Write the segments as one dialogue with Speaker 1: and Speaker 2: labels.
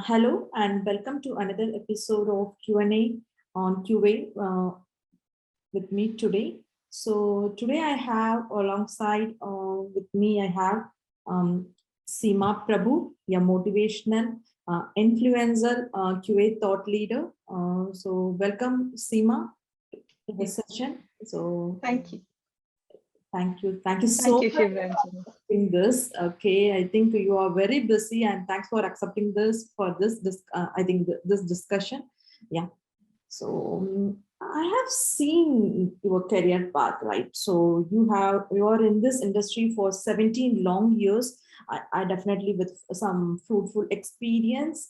Speaker 1: Hello and welcome to another episode of Q&A on QA with me today. So today I have alongside with me, I have um, Seema Prabhu, a motivational influencer, QA thought leader. So welcome Seema to this session. So
Speaker 2: Thank you.
Speaker 1: thank you. Thank you
Speaker 2: Thank
Speaker 1: so
Speaker 2: you,
Speaker 1: much for
Speaker 2: Sivaranjani.
Speaker 1: accepting this. Okay, I think you are very busy, and thanks for accepting this for this. I think this discussion. Yeah. So I have seen your career path, right? So you are in this industry for 17 long years. I definitely with some fruitful experience.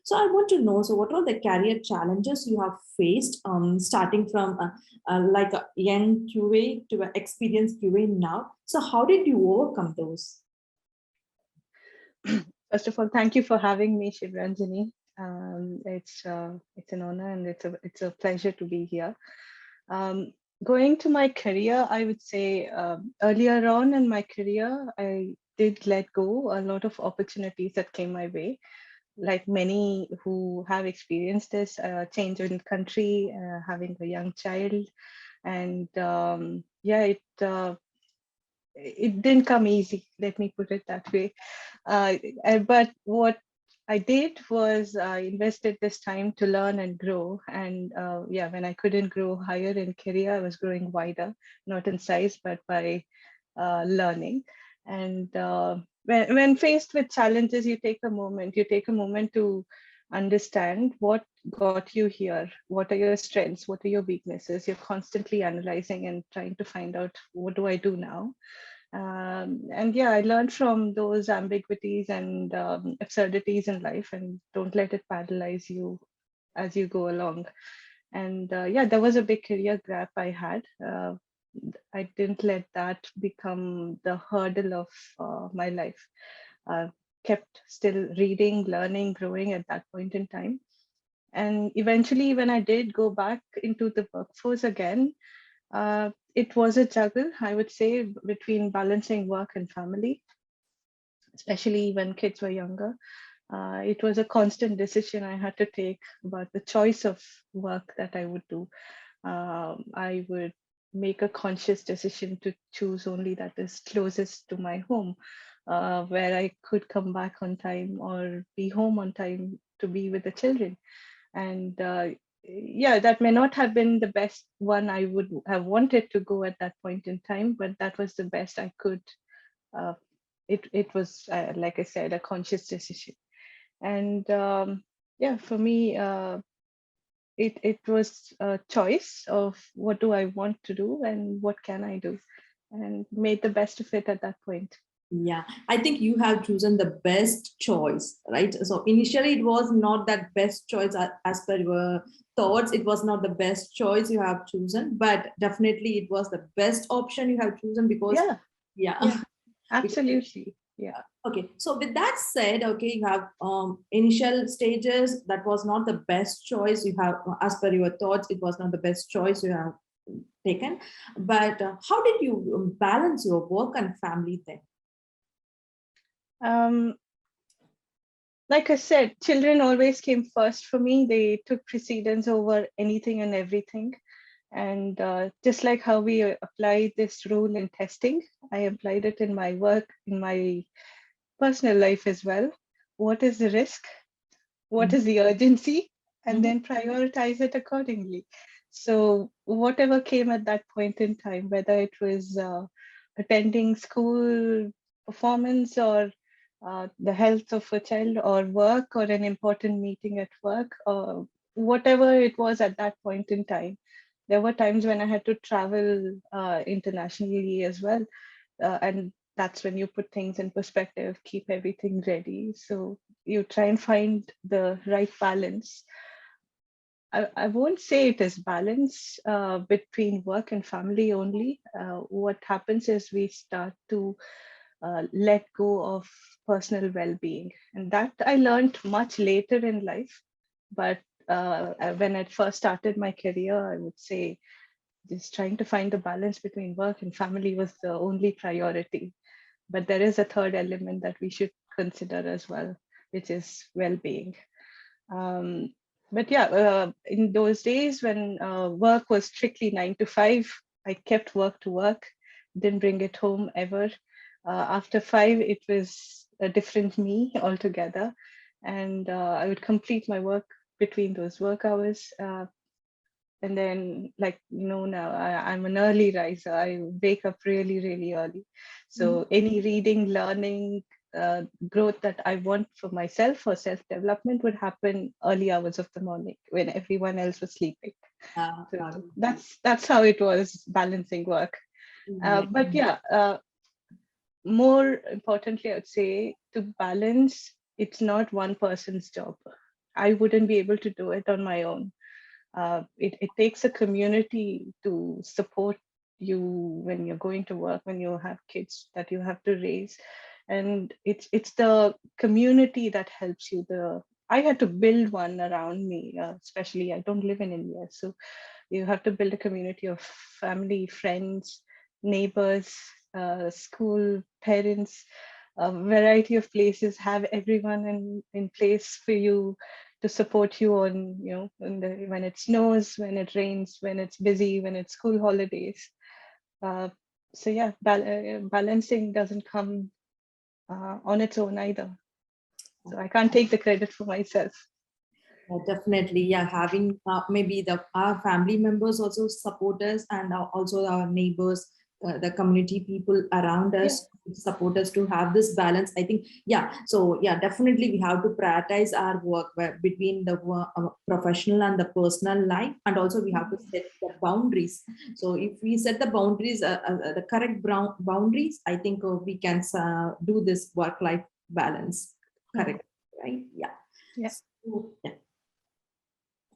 Speaker 1: So I want to know. So what are the career challenges you have faced, starting from like a young QA to an experienced QA now? So how did you overcome those?
Speaker 2: First of all, thank you for having me, Sivaranjani. It's an honor and it's a pleasure to be here. Going to my career, I would say earlier on in my career, I did let go a lot of opportunities that came my way. Like many who have experienced this change in country, having a young child, and it didn't come easy. Let me put it that way. But what I did was I invested this time to learn and grow. And when I couldn't grow higher in career, I was growing wider, not in size, but by learning. And when faced with challenges, you take a moment. You take a moment to understand what got you here. What are your strengths? What are your weaknesses? You're constantly analyzing and trying to find out, what do I do now? I learned from those ambiguities and absurdities in life, and don't let it paralyze you as you go along. And there was a big career gap I had. I didn't let that become the hurdle of my life. Kept still reading, learning, growing at that point in time. And eventually, when I did go back into the workforce again, it was a juggle, I would say, between balancing work and family, especially when kids were younger. It was a constant decision I had to take about the choice of work that I would do. I would make a conscious decision to choose only that is closest to my home, where I could come back on time or be home on time to be with the children. And that may not have been the best one I would have wanted to go at that point in time, but that was the best I could. Uh, it was, like I said, a conscious decision. And for me, it was a choice of what do I want to do and what can I do, and made the best of it at that point.
Speaker 1: Yeah, I think you have chosen the best choice, right? So initially it was not that best choice as per your thoughts. It was not the best choice you have chosen, but definitely it was the best option you have chosen because, yeah.
Speaker 2: Absolutely. Yeah.
Speaker 1: Okay, so with that said, okay, you have initial stages. That was not the best choice you have, as per your thoughts. It was not the best choice you have taken. But how did you balance your work and family then?
Speaker 2: Like I said, children always came first for me. They took precedence over anything and everything. And just like how we apply this rule in testing, I applied it in my work, in my personal life as well. What is the risk? What is the urgency? And then prioritize it accordingly. So whatever came at that point in time, whether it was attending school performance or the health of a child or work or an important meeting at work or whatever it was at that point in time. There were times when I had to travel internationally as well. And that's when you put things in perspective, keep everything ready. So you try and find the right balance. I won't say it is balance between work and family only. What happens is we start to let go of personal well-being, and that I learned much later in life. But when I first started my career, I would say just trying to find the balance between work and family was the only priority. But there is a third element that we should consider as well, which is well-being. Um, but yeah, in those days when work was strictly 9 to 5, I kept work to work, didn't bring it home ever. After 5, it was a different me altogether. And I would complete my work between those work hours. And then, like, now I'm an early riser. I wake up really, really early.
Speaker 1: Mhm.
Speaker 2: So any reading, learning, growth that I want for myself or self-development would happen early hours of the morning when everyone else was sleeping.
Speaker 1: Uh,
Speaker 2: So
Speaker 1: uh,
Speaker 2: that's how it was balancing work.
Speaker 1: yeah.
Speaker 2: But yeah, more importantly, I would say to balance, it's not one person's job. I wouldn't be able to do it on my own. It takes a community to support you when you're going to work, when you have kids that you have to raise, and it's the community that helps you. I had to build one around me, especially I don't live in India, so you have to build a community of family, friends, neighbors, school, parents, a variety of places, have everyone in place for you to support you on, when it snows, when it rains, when it's busy, when it's school holidays. Uh, so yeah, balancing doesn't come on its own either. So I can't take the credit for myself.
Speaker 1: Definitely, yeah. Having maybe our family members also support us, and also our neighbors, the community people around
Speaker 2: Yeah.
Speaker 1: us support us to have this balance. I think, yeah. So yeah, definitely we have to prioritize our work between the professional and the personal life, and also we have to set the boundaries. So if we set the boundaries, the correct boundaries, I think we can do this work-life balance.
Speaker 2: Mm.
Speaker 1: Correct, right? Yeah.
Speaker 2: Yeah.
Speaker 1: So, yeah.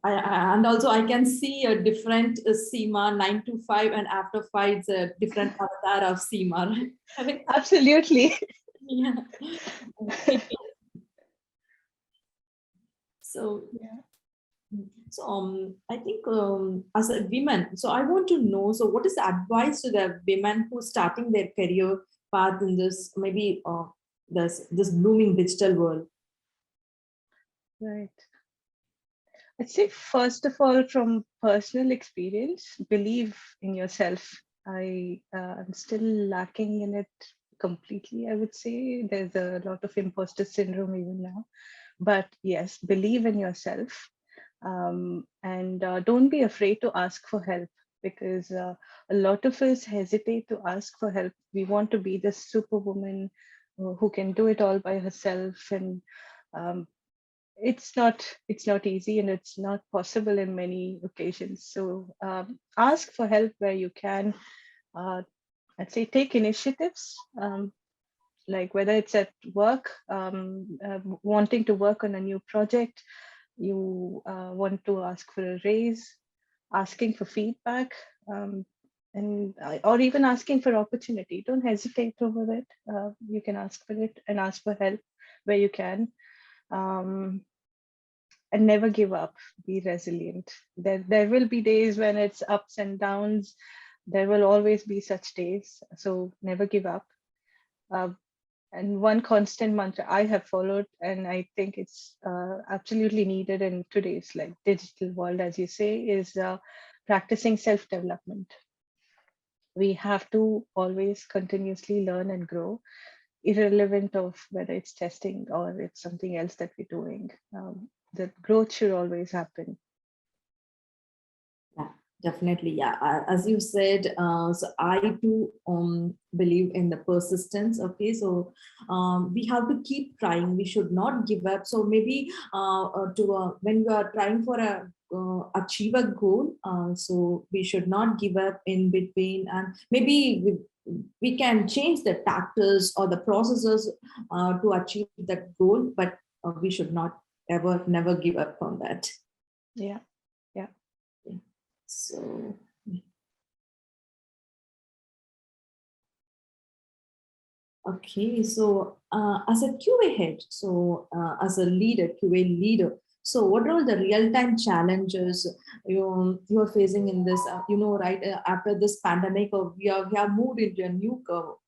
Speaker 1: And also I can see a different Seema 9 to 5, and after 5 it's a different avatar of Seema. Right?
Speaker 2: Absolutely.
Speaker 1: Yeah. Okay. So,
Speaker 2: Yeah.
Speaker 1: I think as a woman, so I want to know. So, what is the advice to the women who starting their career path in this maybe this blooming digital world?
Speaker 2: Right. I'd say, first of all, from personal experience, believe in yourself. I'm still lacking in it completely, I would say. There's a lot of imposter syndrome even now. But yes, believe in yourself. And don't be afraid to ask for help, because a lot of us hesitate to ask for help. We want to be the superwoman who can do it all by herself. And um, it's not easy, and it's not possible in many occasions. So ask for help where you can. uh, I'd say take initiatives, like whether it's at work, wanting to work on a new project, you want to ask for a raise, asking for feedback, and or even asking for opportunity. Don't hesitate over it. You can ask for it and ask for help where you can. um, and never give up. Be resilient. There will be days when it's ups and downs. There will always be such days, so never give up. uh, and one constant mantra I have followed, and I think it's absolutely needed in today's like digital world, as you say, is practicing self development. We have to always continuously learn and grow, irrelevant of whether it's testing or it's something else that we're doing. The growth should always happen.
Speaker 1: Yeah, definitely. Yeah, as you said, so I too believe in the persistence. Okay, so we have to keep trying. We should not give up. So maybe to when we are trying for a achieve a goal, so we should not give up in between, and maybe we can change the tactics or the processes to achieve that goal, but we should not ever never give up on that.
Speaker 2: Yeah. Yeah.
Speaker 1: Yeah. So, okay. So, as a QA head, so as a leader, QA leader, so what are the real-time challenges you are facing in this? Right after this pandemic, we have moved into a new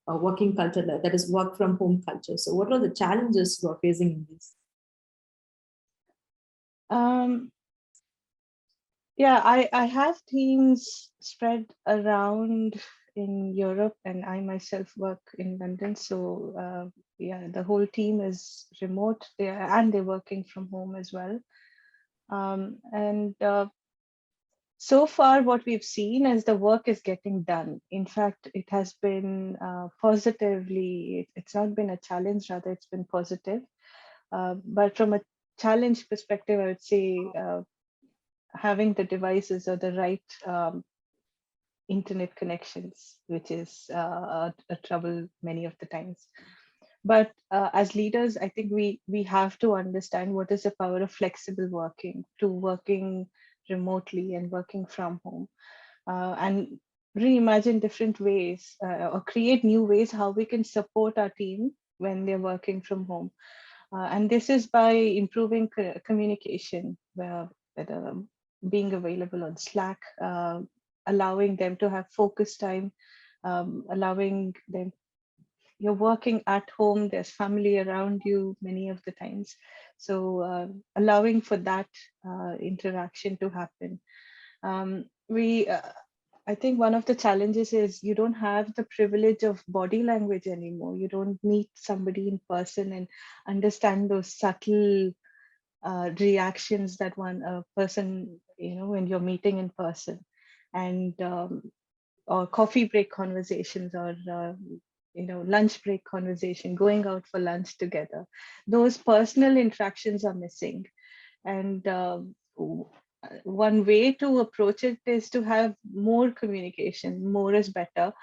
Speaker 1: working culture that is work from home culture. So, what are the challenges you are facing in this?
Speaker 2: Um, yeah, I have teams spread around in Europe, and I myself work in London. So yeah, the whole team is remote there, and they're working from home as well. And so far, what we've seen is the work is getting done. In fact, it has been positively. It's not been a challenge; rather, it's been positive. But from a challenge perspective, I would say having the devices or the right internet connections, which is a trouble many of the times. But as leaders, I think we have to understand what is the power of flexible working, to working remotely and working from home, and reimagine different ways or create new ways how we can support our team when they're working from home. And this is by improving communication, whether being available on Slack, allowing them to have focus time, allowing them, you're working at home, there's family around you many of the times. So allowing for that interaction to happen. We I think one of the challenges is you don't have the privilege of body language anymore. You don't meet somebody in person and understand those subtle reactions that one person, when you're meeting in person, and or coffee break conversations, or lunch break conversation, going out for lunch together. Those personal interactions are missing, and one way to approach it is to have more communication. More is better.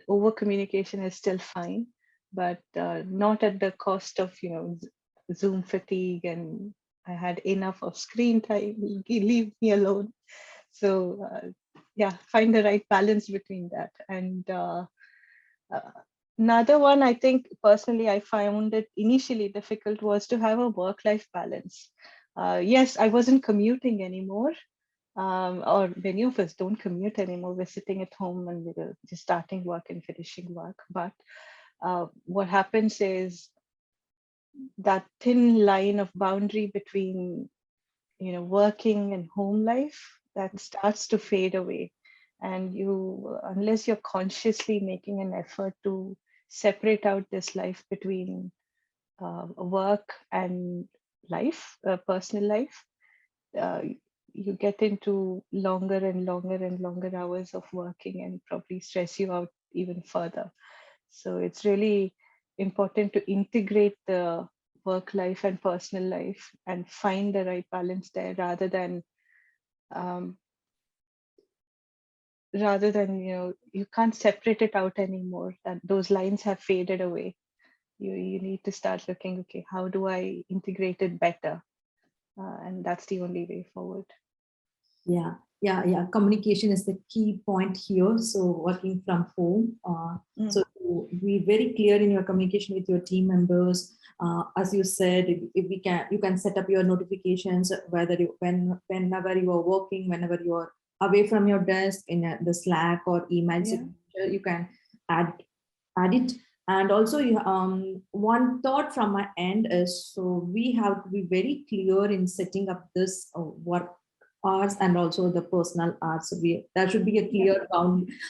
Speaker 2: Over communication is still fine, but not at the cost of Zoom fatigue, and I had enough of screen time, leave me alone. So yeah, find the right balance between that. And uh, another one, I think personally I found it initially difficult, was to have a work-life balance. Yes, I wasn't commuting anymore, or many of us don't commute anymore. We're sitting at home and we're just starting work and finishing work. But what happens is that thin line of boundary between working and home life, that starts to fade away. And you, unless you're consciously making an effort to separate out this life between work and life, personal life, uh, you get into longer and longer and longer hours of working, and probably stress you out even further. So it's really important to integrate the work life and personal life and find the right balance there, um, rather than you can't separate it out anymore. That those lines have faded away. You need to start looking, okay, how do I integrate it better? And that's the only way forward.
Speaker 1: Yeah. Communication is the key point here. So working from home, so be very clear in your communication with your team members. As you said, if we can, you can set up your notifications, whether whenever you are working, whenever you are away from your desk, in the Slack or email signature, you can add it. And also, one thought from my end is, so we have to be very clear in setting up this work hours and also the personal hours. So there should be a clear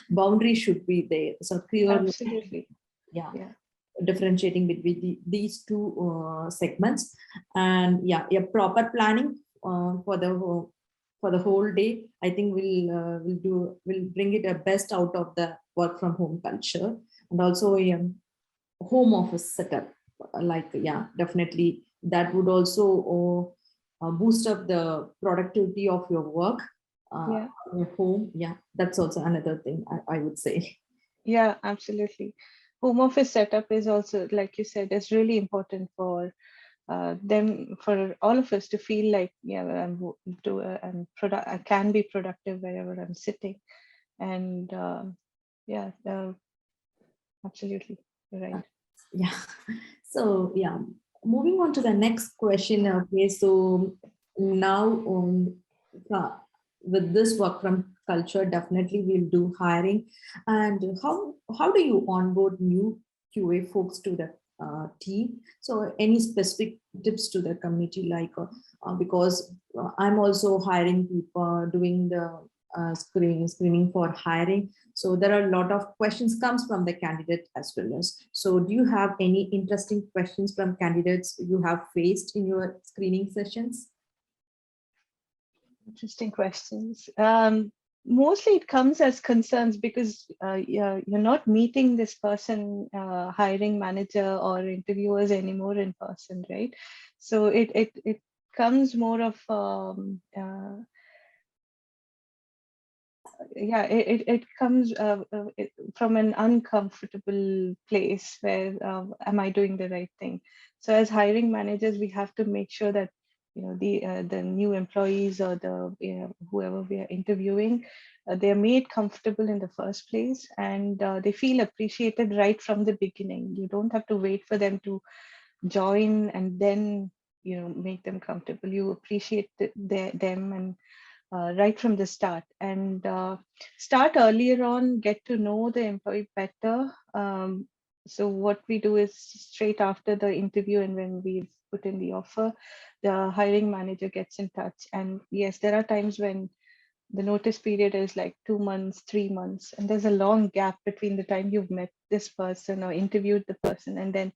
Speaker 1: boundary should be there. So clear,
Speaker 2: absolutely,
Speaker 1: yeah. Differentiating between these two segments, and a proper planning for the whole day. I think will bring it a best out of the work from home culture. And also home office setup, definitely that would also boost up the productivity of your work, your home. That's also another thing I would say.
Speaker 2: Yeah, absolutely. Home office setup is also, like you said, is really important for them, for all of us to feel like, I can be productive wherever I'm sitting. And absolutely, you're right.
Speaker 1: Yeah. So moving on to the next question. Okay, so now uh, with this work from culture, definitely we'll do hiring. And how do you onboard new QA folks to the team. So any specific tips to the committee, like because I'm also hiring people, doing the screening for hiring. So there are a lot of questions comes from the candidate as well as. So do you have any interesting questions from candidates you have faced in your screening sessions?
Speaker 2: Interesting questions. Mostly it comes as concerns because you're not meeting this person, hiring manager or interviewers anymore in person, right? So it comes more of yeah, it comes from an uncomfortable place where am I doing the right thing? So as hiring managers, we have to make sure that the new employees or the whoever we are interviewing, they're made comfortable in the first place, and they feel appreciated right from the beginning. You don't have to wait for them to join and then make them comfortable. You appreciate them and right from the start, and start earlier on, get to know the employee better. So what we do is straight after the interview and when we've put in the offer, the hiring manager gets in touch. And yes, there are times when the notice period is like 2 months, 3 months, and there's a long gap between the time you've met this person or interviewed the person and then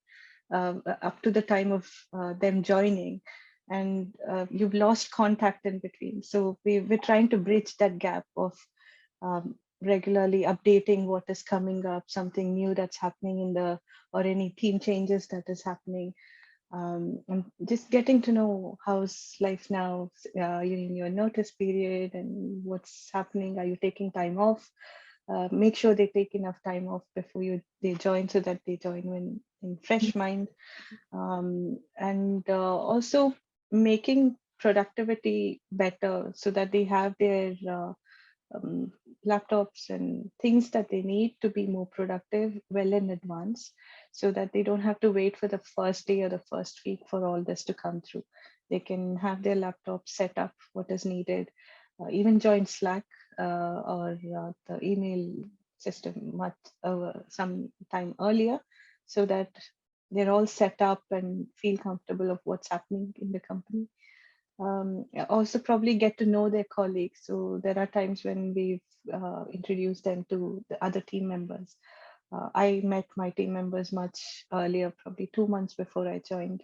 Speaker 2: up to the time of them joining, and you've lost contact in between. So we're trying to bridge that gap of regularly updating what is coming up, something new that's happening in the, or any team changes that is happening. And just getting to know how's life now, you're in your notice period and what's happening. Are you taking time off? Make sure they take enough time off before they join, so that they join when in fresh mind. And also making productivity better so that they have their um, laptops and things that they need to be more productive well in advance, so that they don't have to wait for the first day or the first week for all this to come through. They can have their laptop set up what is needed, even join Slack or the email system much some time earlier, so that they're all set up and feel comfortable of what's happening in the company. Also probably get to know their colleagues. So there are times when we've introduced them to the other team members. I met my team members much earlier, probably 2 months before I joined,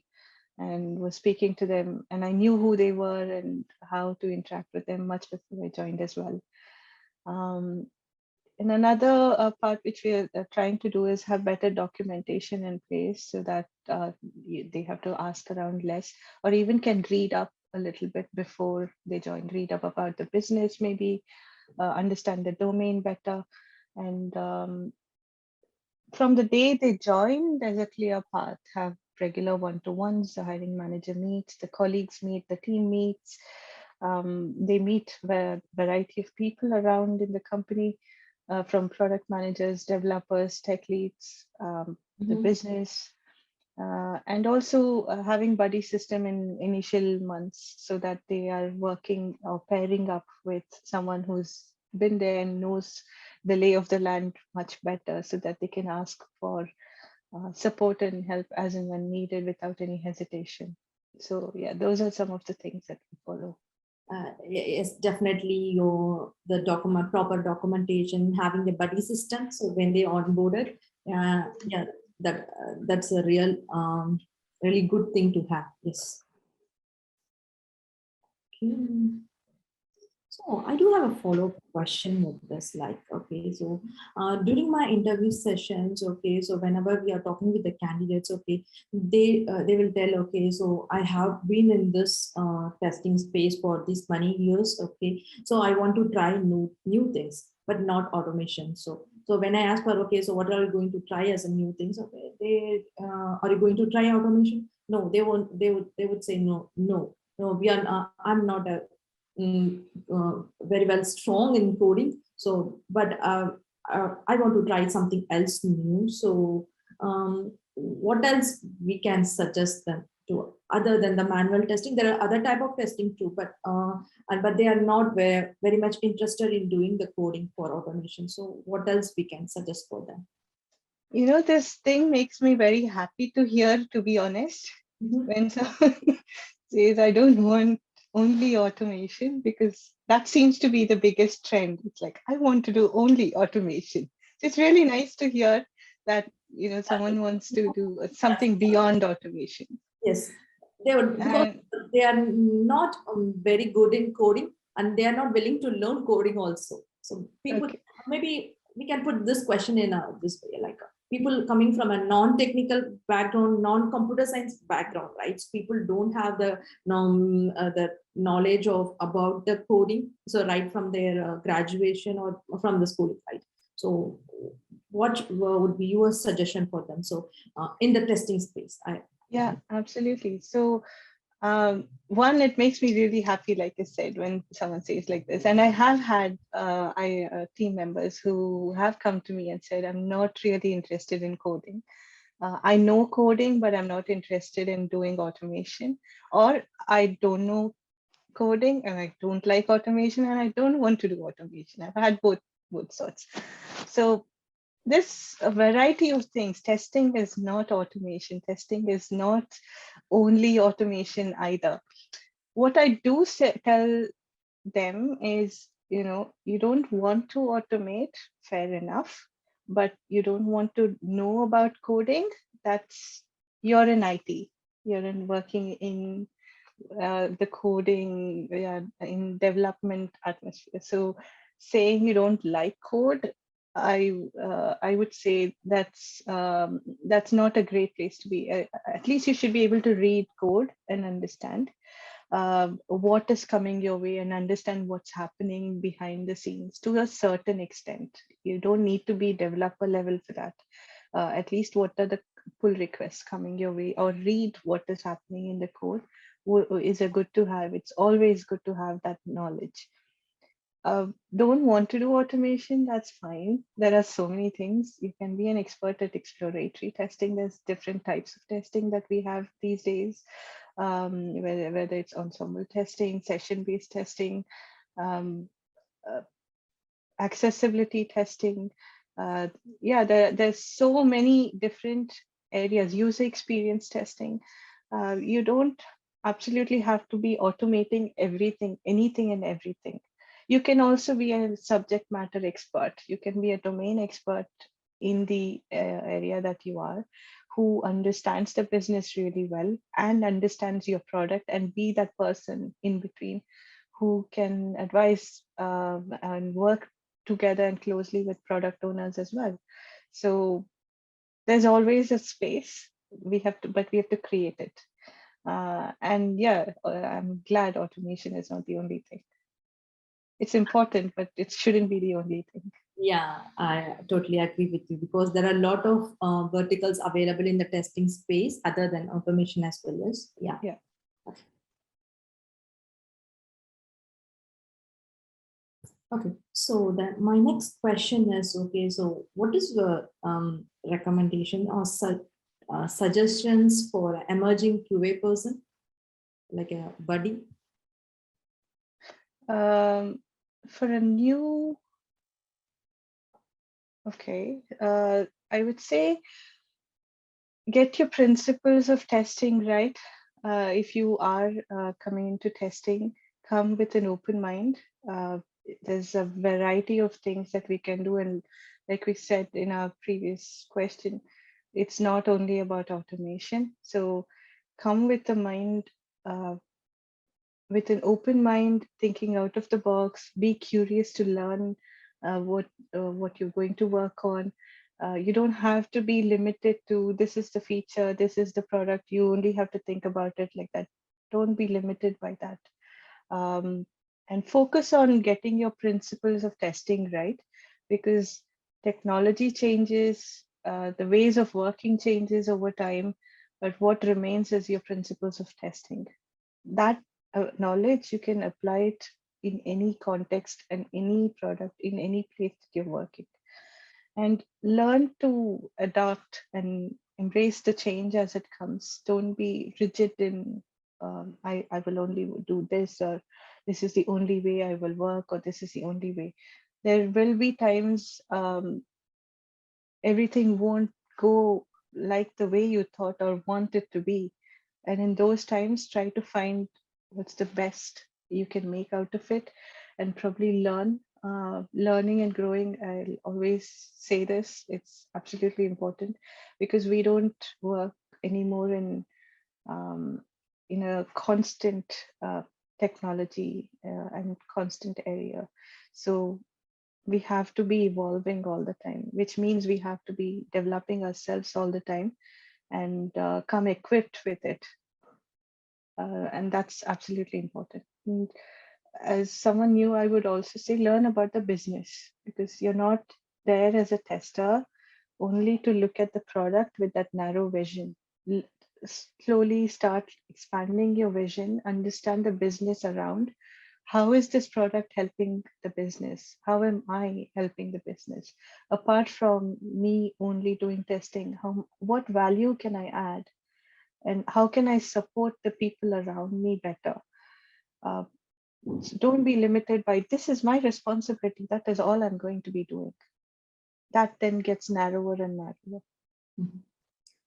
Speaker 2: and was speaking to them, and I knew who they were and how to interact with them much before I joined as well. And another part which we are trying to do is have better documentation in place, so that they have to ask around less, or even can read up a little bit before they join, read up about the business, maybe understand the domain better. And from the day they join, there's a clear path. Have regular one-to-ones, the hiring manager meets, the colleagues meet, the team meets. They meet a variety of people around in the company, from product managers, developers, tech leads, the business, and also having buddy system in initial months, so that they are working or pairing up with someone who's been there and knows the lay of the land much better, so that they can ask for support and help as and when needed without any hesitation. So yeah, those are some of the things that we follow.
Speaker 1: Yes, definitely the proper documentation, having a buddy system. So when they onboarded, yeah, that's a really good thing to have. Yes. Okay. So I do have a follow-up question with this, like, okay, so during my interview sessions, okay, so whenever we are talking with the candidates, okay, they will tell, okay, so I have been in this testing space for these many years, okay, so I want to try new things, but not automation. So when I ask for, okay, so what are you going to try as a new things? Okay, are you going to try automation? No, they won't. They would say no. We are. I'm not a very well strong in coding. So, but I want to try something else new. So, what else we can suggest them to other than the manual testing? There are other type of testing too, but they are not very much interested in doing the coding for automation. So, what else we can suggest for them?
Speaker 2: This thing makes me very happy to hear, to be honest,
Speaker 1: Mhm.
Speaker 2: when someone says, I don't want only automation, because that seems to be the biggest trend. It's like, I want to do only automation. So it's really nice to hear that, someone wants to do something beyond automation.
Speaker 1: Yes, they would, because
Speaker 2: And
Speaker 1: they are not very good in coding and they are not willing to learn coding also. So people,
Speaker 2: okay,
Speaker 1: maybe we can put this question in this way, like people coming from a non-technical background, non-computer science background, right? So people don't have the knowledge of about the coding. So right from their graduation or from the school, right? So what would be your suggestion for them? So in the testing space, I.
Speaker 2: yeah, absolutely. So one, it makes me really happy, like I said, when someone says like this. And I have had team members who have come to me and said, I'm not really interested in coding. I know coding, but I'm not interested in doing automation. Or I don't know coding and I don't like automation and I don't want to do automation. I've had both sorts. So this a variety of things. Testing is not automation. Testing is not only automation either. What I do tell them is, you don't want to automate, fair enough, but you don't want to know about coding. That's You're in IT. You're in working in the coding, yeah, in development atmosphere. So saying you don't like code, I would say that's not a great place to be. At least you should be able to read code and understand what is coming your way and understand what's happening behind the scenes to a certain extent. You don't need to be developer level for that. At least what are the pull requests coming your way, or read what is happening in the code is a good to have. It's always good to have that knowledge. Don't want to do automation, that's fine. There are so many things. You can be an expert at exploratory testing. There's different types of testing that we have these days, whether it's ensemble testing, session-based testing, um, uh, accessibility testing. Uh, yeah, there's so many different areas, user experience testing. You don't absolutely have to be automating everything, anything and everything. You can also be a subject matter expert. You can be a domain expert in the area that you are, who understands the business really well and understands your product, and be that person in between who can advise and work together and closely with product owners as well. So there's always a space. We have to create it. And yeah, I'm glad automation is not the only thing. It's important, but it shouldn't be the only thing.
Speaker 1: Yeah, I totally agree with you because there are a lot of verticals available in the testing space other than automation as well as, yeah.
Speaker 2: Yeah.
Speaker 1: Okay, so then my next question is, okay, so what is your recommendation or suggestions for emerging QA person, like a buddy?
Speaker 2: Um, for a new, okay, I would say get your principles of testing right. If you are coming into testing, come with an open mind. Uh, there's a variety of things that we can do. And like we said in our previous question, it's not only about automation. So come with a mind, uh, with an open mind, thinking out of the box, be curious to learn what you're going to work on. You don't have to be limited to this is the feature, this is the product. You only have to think about it like that. Don't be limited by that. Um, and focus on getting your principles of testing right, because technology changes, the ways of working changes over time, but what remains is your principles of testing. That knowledge, you can apply it in any context and any product in any place that you're working, and learn to adapt and embrace the change as it comes. Don't be rigid in I will only do this, or this is the only way I will work, or this is the only way. There will be times everything won't go like the way you thought or want it to be. And in those times, try to find what's the best you can make out of it, and probably learn. Learning and growing, I'll always say this, it's absolutely important, because we don't work anymore um, in a constant technology and constant area. So we have to be evolving all the time, which means we have to be developing ourselves all the time, and come equipped with it. And that's absolutely important. And as someone new, I would also say learn about the business, because you're not there as a tester only to look at the product with that narrow vision. L- Slowly start expanding your vision, understand the business around. How is this product helping the business? How am I helping the business? Apart from me only doing testing, what value can I add? And how can I support the people around me better? Uh, so don't be limited by this is my responsibility. That is all I'm going to be doing. That then gets narrower and narrower.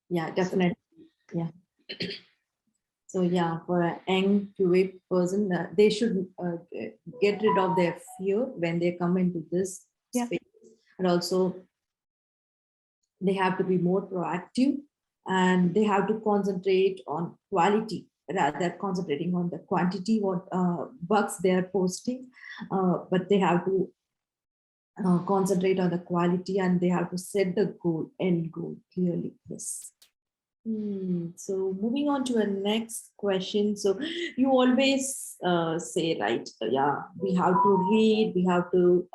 Speaker 1: Yeah,
Speaker 2: So
Speaker 1: definitely. Yeah. So yeah, for a young QA person, they should get rid of their fear when they come into this
Speaker 2: yeah,
Speaker 1: space, and also they have to be more proactive, and they have to concentrate on quality rather than concentrating on the quantity what bugs they are posting, but they have to concentrate on the quality, and they have to set the goal, end goal clearly. Yes. So moving on to a next question. So you always say, right? Yeah, we have to read. We have to,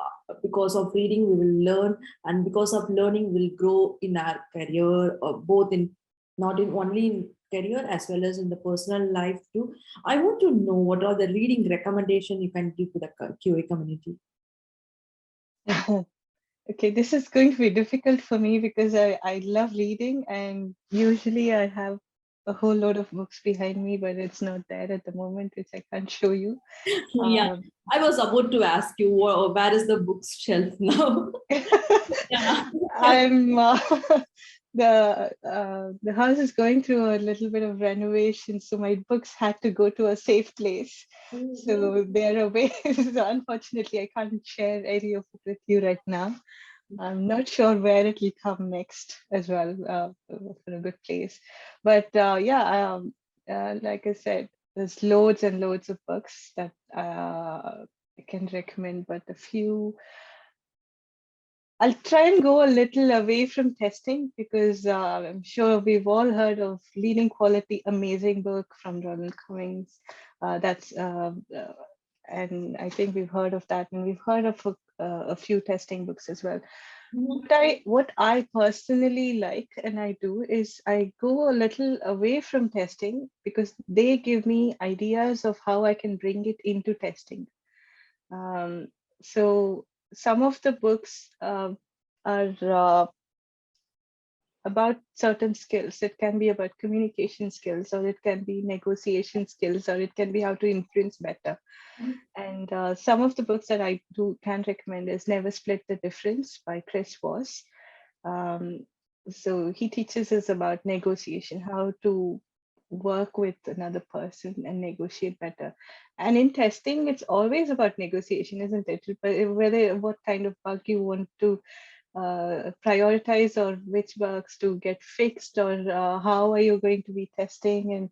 Speaker 1: because of reading, we will learn, and because of learning, we'll grow in our career, both in not in only in career as well as in the personal life too. I want to know what are the reading recommendation you can give to the QA community.
Speaker 2: okay, this is going to be difficult for me because I love reading, and usually I have a whole lot of books behind me, but it's not there at the moment, which I can't show you.
Speaker 1: Yeah,
Speaker 2: Um,
Speaker 1: I was about to ask you where is the bookshelf now? Yeah.
Speaker 2: I'm the house is going through a little bit of renovation, so my books had to go to a safe place. So they're away. So unfortunately, I can't share any of it with you right now. I'm not sure where it will come next as well, for a good place. But like I said, there's loads and loads of books that I can recommend, but a few I'll try and go a little away from testing, because I'm sure we've all heard of Leading Quality, amazing book from Ronald Cummings. That's and I think we've heard of that, and we've heard of a few testing books as well. What I personally like and I do is I go a little away from testing, because they give me ideas of how I can bring it into testing. Um, so some of the books are about certain skills. It can be about communication skills, or it can be negotiation skills, or it can be how to influence better. And some of the books that I can recommend is Never Split the Difference by Chris Voss. Um, so he teaches us about negotiation, how to work with another person and negotiate better. And in testing, it's always about negotiation, isn't it? But whether what kind of bug you want to prioritize, or which bugs to get fixed, or how are you going to be testing and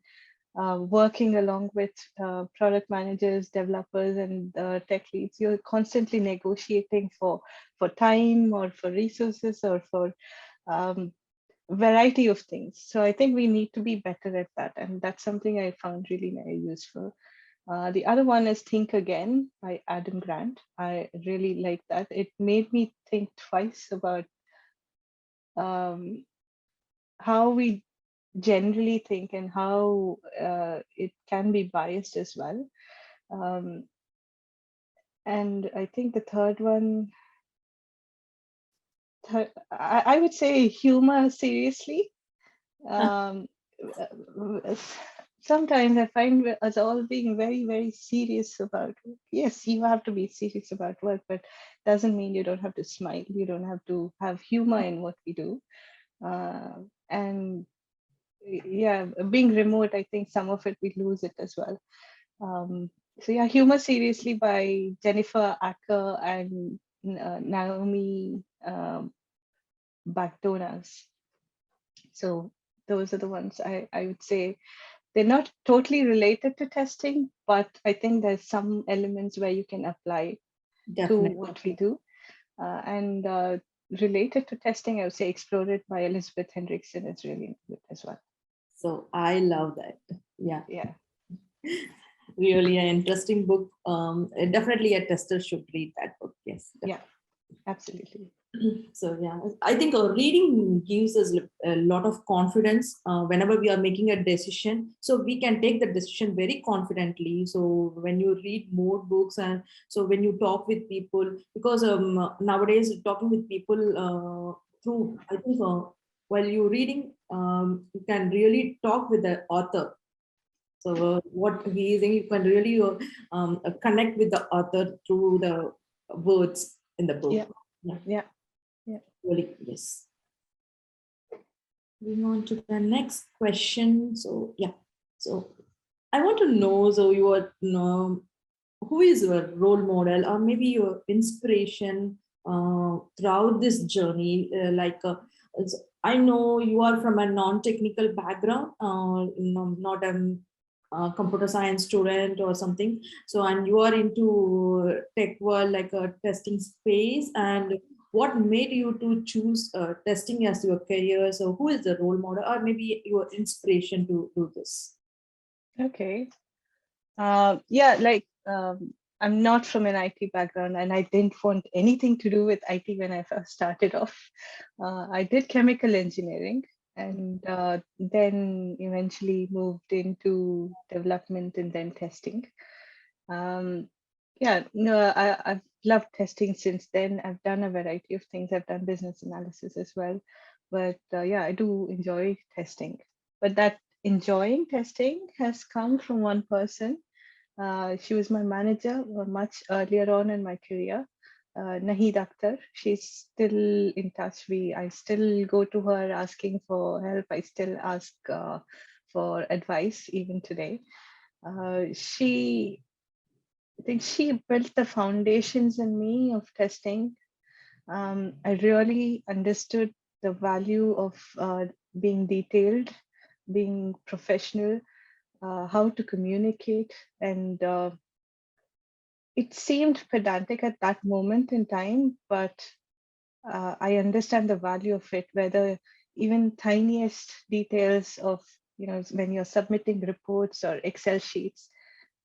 Speaker 2: working along with product managers, developers, and tech leads. You're constantly negotiating for time, or for resources, or for um, variety of things. So I think we need to be better at that, and that's something I found really very useful. The other one is Think Again by Adam Grant. I really like that. It made me think twice about um, how we generally think, and how it can be biased as well. Um, and I think the third one, I would say Humor Seriously. Um, uh, Sometimes I find us all being very, very serious about, yes, you have to be serious about work, but doesn't mean you don't have to smile. You don't have to have humor in what we do. And yeah, being remote, I think some of it we lose it as well. So yeah, Humor Seriously by Jennifer Acker and Naomi Bagdonas. So those are the ones I would say. They're not totally related to testing, but I think there's some elements where you can apply to
Speaker 1: Definitely.
Speaker 2: what we do. And related to testing, I would say Explore It by Elizabeth Hendrickson is really good as well.
Speaker 1: So I love that. Yeah.
Speaker 2: Yeah.
Speaker 1: Really an interesting book. Definitely a tester should read that book. Yes.
Speaker 2: Yeah, absolutely.
Speaker 1: So yeah, I think reading gives us a lot of confidence whenever we are making a decision. So we can take the decision very confidently. So when you read more books, and so when you talk with people, because nowadays talking with people through, I think while you're reading, you can really talk with the author. So what he is saying, you can really connect with the author through the words in the
Speaker 2: Yeah.
Speaker 1: book. Yeah,
Speaker 2: Yeah. Yeah.
Speaker 1: really, yes. Moving on to the next question. So yeah, so I want to know. So you are, who is your role model or maybe your inspiration throughout this journey? I know you are from a non-technical background, not a computer science student or something. So, and you are into tech world, like a testing space. And what made you to choose testing as your career? So, who is the role model or maybe your inspiration to do this?
Speaker 2: Okay. Yeah, like I'm not from an IT background, and I didn't want anything to do with IT when I first started off. I did chemical engineering, and then eventually moved into development and then testing. Um, yeah, no, I've loved testing since then. I've done a variety of things. I've done business analysis as well, but yeah, I do enjoy testing. But that enjoying testing has come from one person. She was my manager much earlier on in my career, Nahid Akhtar. She's still in touch. I still go to her asking for help. I still ask for advice even today. I think she built the foundations in me of testing. I really understood the value of being detailed, being professional, how to communicate, and it seemed pedantic at that moment in time, but I understand the value of it, whether even tiniest details of, when you're submitting reports or Excel sheets,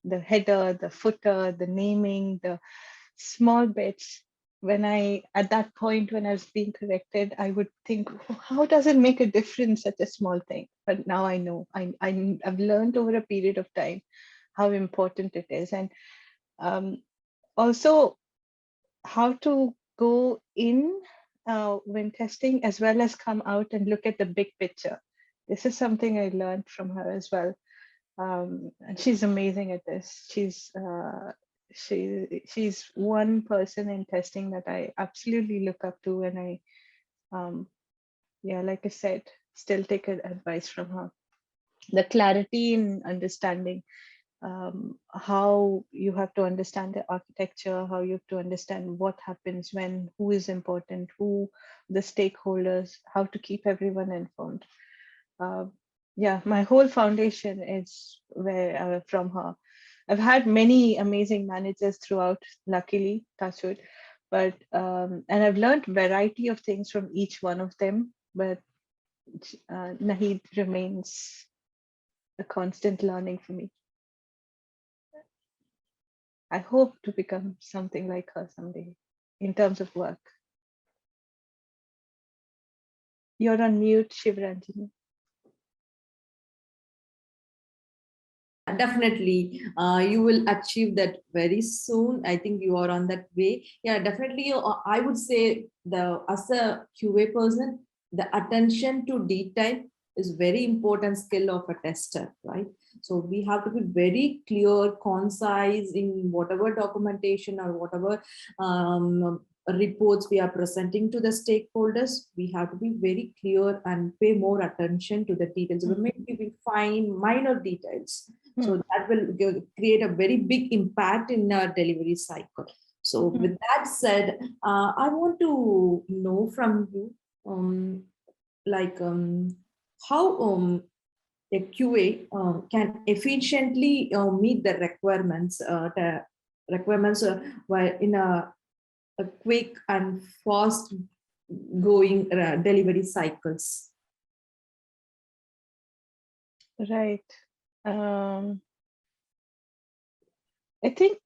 Speaker 2: the header, the footer, the naming, the small bits. At that point, when I was being corrected, I would think, "Oh, how does it make a difference, such a small thing?" But now I know, I've learned over a period of time how important it is. And um, also how to go in when testing, as well as come out and look at the big picture. This is something I learned from her as well. And she's amazing at this. She's one person in testing that I absolutely look up to, and um, yeah, like I said, still take advice from her. The clarity in understanding how you have to understand the architecture, how you have to understand what happens when, who is important, who the stakeholders, how to keep everyone informed. Uh, yeah, my whole foundation is where from her. I've had many amazing managers throughout, luckily, touch wood, but and I've learned variety of things from each one of them. But Nahid remains a constant learning for me. I hope to become something like her someday in terms of work. You're on mute, Sivaranjani.
Speaker 1: Definitely, you will achieve that very soon. I think you are on that way. Yeah, definitely. I would say the as a QA person, the attention to detail is very important skill of a tester, right? So we have to be very clear, concise in whatever documentation or whatever reports we are presenting to the stakeholders, we have to be very clear and pay more attention to the details. Maybe we find minor details. So that will create a very big impact in our delivery cycle. So with that said, I want to know from you, how a QA can efficiently meet the requirements, while in a quick and fast going delivery cycles.
Speaker 2: Right. I think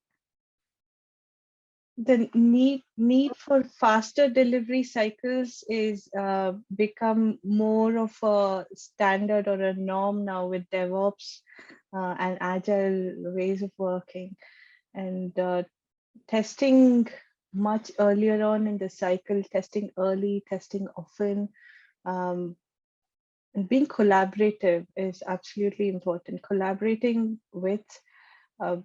Speaker 2: the need for faster delivery cycles is become more of a standard or a norm now with DevOps and agile ways of working, and testing much earlier on in the cycle, testing early, testing often, and being collaborative is absolutely important. Collaborating with uh,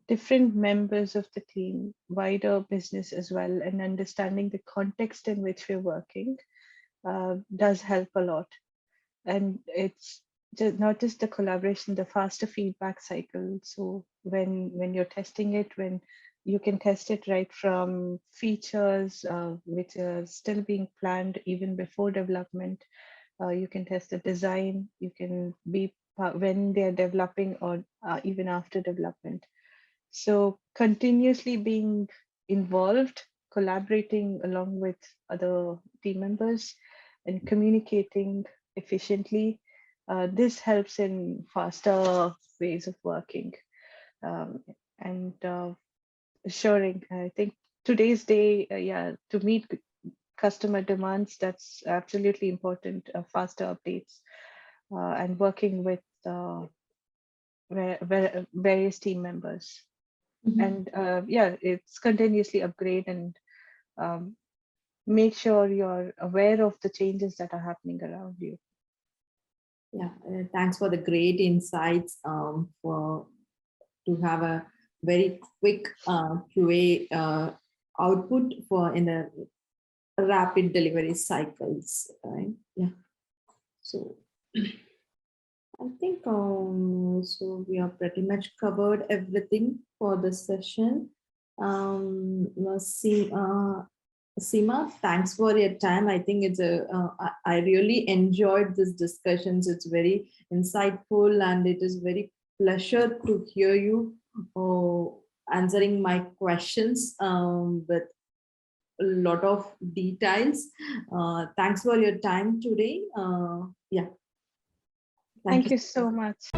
Speaker 2: different members of the team, wider business as well, and understanding the context in which we're working does help a lot. And it's not just the collaboration, the faster feedback cycle. So when you're testing it, when you can test it right from features which are still being planned even before development. You can test the design. You can be when they're developing or even after development. So continuously being involved, collaborating along with other team members and communicating efficiently. This helps in faster ways of working and assuring. I think today's day, to meet customer demands, that's absolutely important. Faster updates and working with various team members. And it's continuously upgrade and make sure you're aware of the changes that are happening around you.
Speaker 1: Yeah, thanks for the great insights to have a very quick QA output for in the rapid delivery cycles, right? Yeah. So I think so we are pretty much covered everything for this session. Let's see. Seema, thanks for your time. I think it's I really enjoyed this discussions. It's very insightful and it is very pleasure to hear you answering my questions with a lot of details. Thanks for your time today. Yeah.
Speaker 2: Thank you so much.